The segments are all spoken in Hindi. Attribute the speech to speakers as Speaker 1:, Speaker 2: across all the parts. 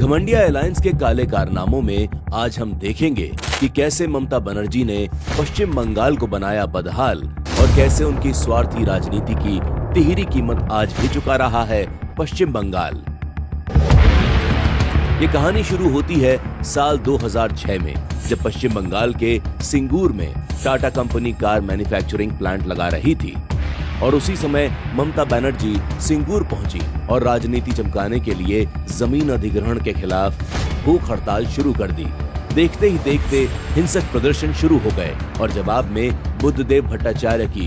Speaker 1: घमंडिया एलायंस के काले कारनामों में आज हम देखेंगे कि कैसे ममता बनर्जी ने पश्चिम बंगाल को बनाया बदहाल और कैसे उनकी स्वार्थी राजनीति की तिहरी कीमत आज भी चुका रहा है पश्चिम बंगाल। ये कहानी शुरू होती है साल 2006 में, जब पश्चिम बंगाल के सिंगूर में Tata company car manufacturing plant लगा रही थी और उसी समय ममता बनर्जी सिंगूर पहुंची और राजनीति चमकाने के लिए जमीन अधिग्रहण के खिलाफ भूख हड़ताल शुरू कर दी। देखते ही देखते हिंसक प्रदर्शन शुरू हो गए और जवाब में बुद्धदेव भट्टाचार्य की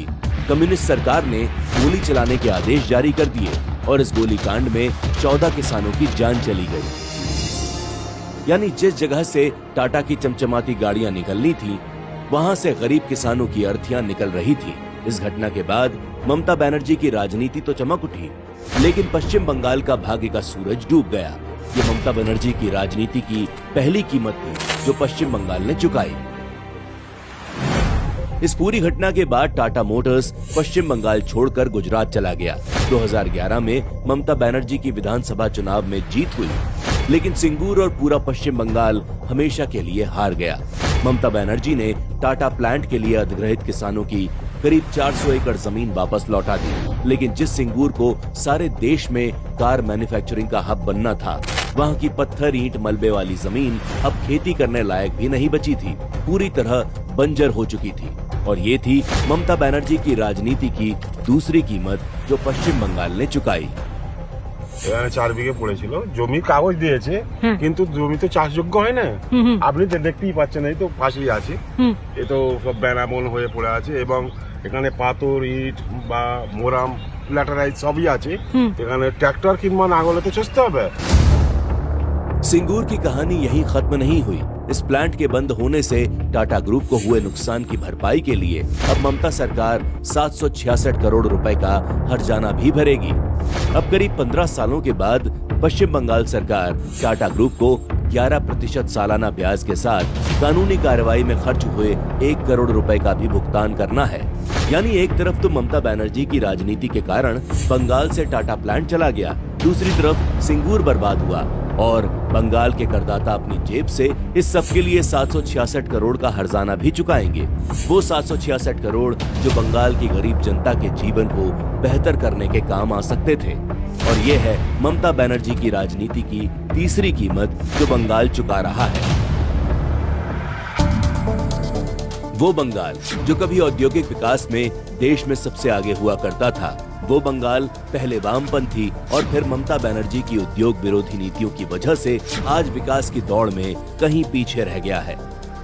Speaker 1: कम्युनिस्ट सरकार ने गोली चलाने के आदेश जारी कर दिए और इस गोलीकांड में 14 किसानों की जान चली गई। यानी जिस जगह से टाटा की चमचमाती गाड़ियां निकलनी थी, वहां से गरीब किसानों की अर्थियां निकल रही थी। इस घटना के बाद ममता बनर्जी की राजनीति तो चमक उठी, लेकिन पश्चिम बंगाल का भाग्य का सूरज डूब गया। ये ममता बनर्जी की राजनीति की पहली कीमत थी जो पश्चिम बंगाल ने चुकाई। इस पूरी घटना के बाद टाटा मोटर्स पश्चिम बंगाल छोड़कर गुजरात चला गया। 2011 में ममता बनर्जी की विधानसभा चुनाव में जीत हुई, लेकिन सिंगूर और पूरा पश्चिम बंगाल हमेशा के लिए हार गया। ममता बनर्जी ने टाटा प्लांट के लिए अधिग्रहित किसानों की करीब 400 एकड़ जमीन वापस लौटा दी, लेकिन जिस सिंगूर को सारे देश में कार मैन्युफैक्चरिंग का हब बनना था, वहां की पत्थर ईंट मलबे वाली जमीन अब खेती करने लायक भी नहीं बची थी, पूरी तरह बंजर हो चुकी थी। और ये थी ममता बनर्जी की राजनीति की दूसरी कीमत जो पश्चिम बंगाल ने चुकाई।
Speaker 2: 4 বিঘে পড়েছিল, জমির কাগজ দিয়েছে কিন্তু জমি তো চাষযোগ্য হয় না। আপনি তো দেখতেই পাচ্ছেন, এই তো পাশেই আছে, এ তো সব বেনামন হয়ে পড়ে আছে এবং এখানে পাথর ইট বা মোরাম ল্যাটারাইট সবই আছে। এখানে ট্রাক্টর কিংবা নাঙলে তো চষতে হবে।
Speaker 1: सिंगूर की कहानी यहीं खत्म नहीं हुई। इस प्लांट के बंद होने से टाटा ग्रुप को हुए नुकसान की भरपाई के लिए अब ममता सरकार 766 करोड़ रुपए का हर्जाना भी भरेगी। अब करीब 15 सालों के बाद पश्चिम बंगाल सरकार टाटा ग्रुप को 11% सालाना ब्याज के साथ कानूनी कार्रवाई में खर्च हुए 1 करोड़ रुपए का भी भुगतान करना है। यानी एक तरफ तो ममता बनर्जी की राजनीति के कारण बंगाल से टाटा प्लांट चला गया, दूसरी तरफ सिंगूर बर्बाद हुआ और बंगाल के करदाता अपनी जेब से इस सब के लिए 766 करोड़ का हर्जाना भी चुकाएंगे। वो 766 करोड़ जो बंगाल की गरीब जनता के जीवन को बेहतर करने के काम आ सकते थे। और ये है ममता बनर्जी की राजनीति की तीसरी कीमत जो बंगाल चुका रहा है। वो बंगाल जो कभी औद्योगिक विकास में देश में सबसे आगे हुआ करता था, वो बंगाल पहले वामपंथी और फिर ममता बनर्जी की उद्योग विरोधी नीतियों की वजह से आज विकास की दौड़ में कहीं पीछे रह गया है।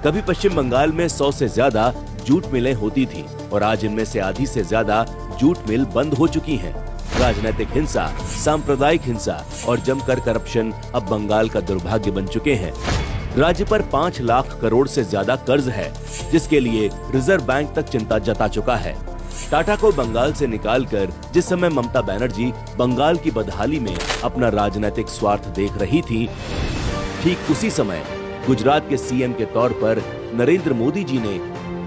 Speaker 1: कभी पश्चिम बंगाल में 100 से ज्यादा जूट मिलें होती थी और आज इनमें से आधी से ज्यादा जूट मिल बंद हो चुकी हैं। राजनीतिक हिंसा, सांप्रदायिक हिंसा और जमकर करप्शन अब बंगाल का दुर्भाग्य बन चुके हैं। राज्य पर 5 लाख करोड़ से ज्यादा कर्ज है, जिसके लिए रिजर्व बैंक तक चिंता जता चुका है। टाटा को बंगाल से निकालकर जिस समय ममता बनर्जी बंगाल की बदहाली में अपना राजनीतिक स्वार्थ देख रही थी, ठीक उसी समय गुजरात के सीएम के तौर पर नरेंद्र मोदी जी ने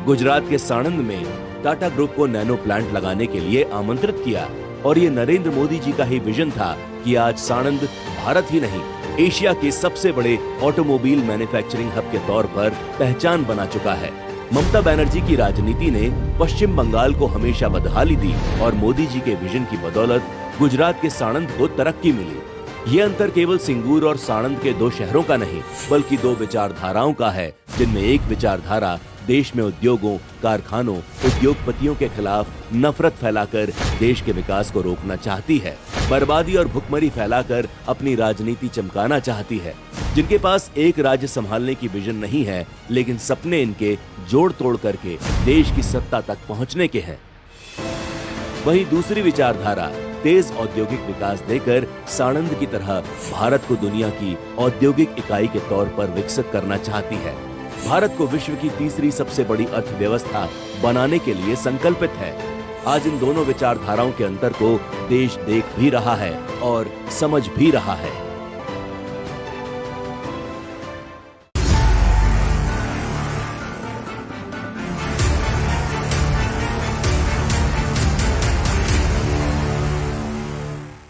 Speaker 1: गुजरात के साणंद में टाटा ग्रुप को नैनो प्लांट लगाने के लिए आमंत्रित किया। और ये नरेंद्र मोदी जी का ही विजन था कि आज साणंद भारत ही नहीं, एशिया के सबसे बड़े ऑटोमोबाइल मैन्युफैक्चरिंग हब के तौर पर पहचान बना चुका है। ममता बनर्जी की राजनीति ने पश्चिम बंगाल को हमेशा बदहाली दी और मोदी जी के विजन की बदौलत गुजरात के साणंद को तरक्की मिली। ये अंतर केवल सिंगूर और साणंद के 2 शहरों का नहीं, बल्कि 2 विचारधाराओं का है, जिनमें एक विचारधारा देश में उद्योगों, कारखानों, उद्योगपतियों के खिलाफ नफरत फैलाकर देश के विकास को रोकना चाहती है, बर्बादी और भुखमरी फैलाकर अपनी राजनीति चमकाना चाहती है, जिनके पास एक राज्य संभालने की विजन नहीं है, लेकिन सपने इनके जोड़ तोड़ करके देश की सत्ता तक पहुंचने के हैं। वहीं दूसरी विचारधारा तेज औद्योगिक विकास देकर साणंद की तरह भारत को दुनिया की औद्योगिक इकाई के तौर पर विकसित करना चाहती है। भारत को विश्व की तीसरी सबसे बड़ी अर्थव्यवस्था बनाने के लिए संकल्पित है। आज इन दोनों विचारधाराओं के अंतर को देश देख भी रहा है और समझ भी रहा है।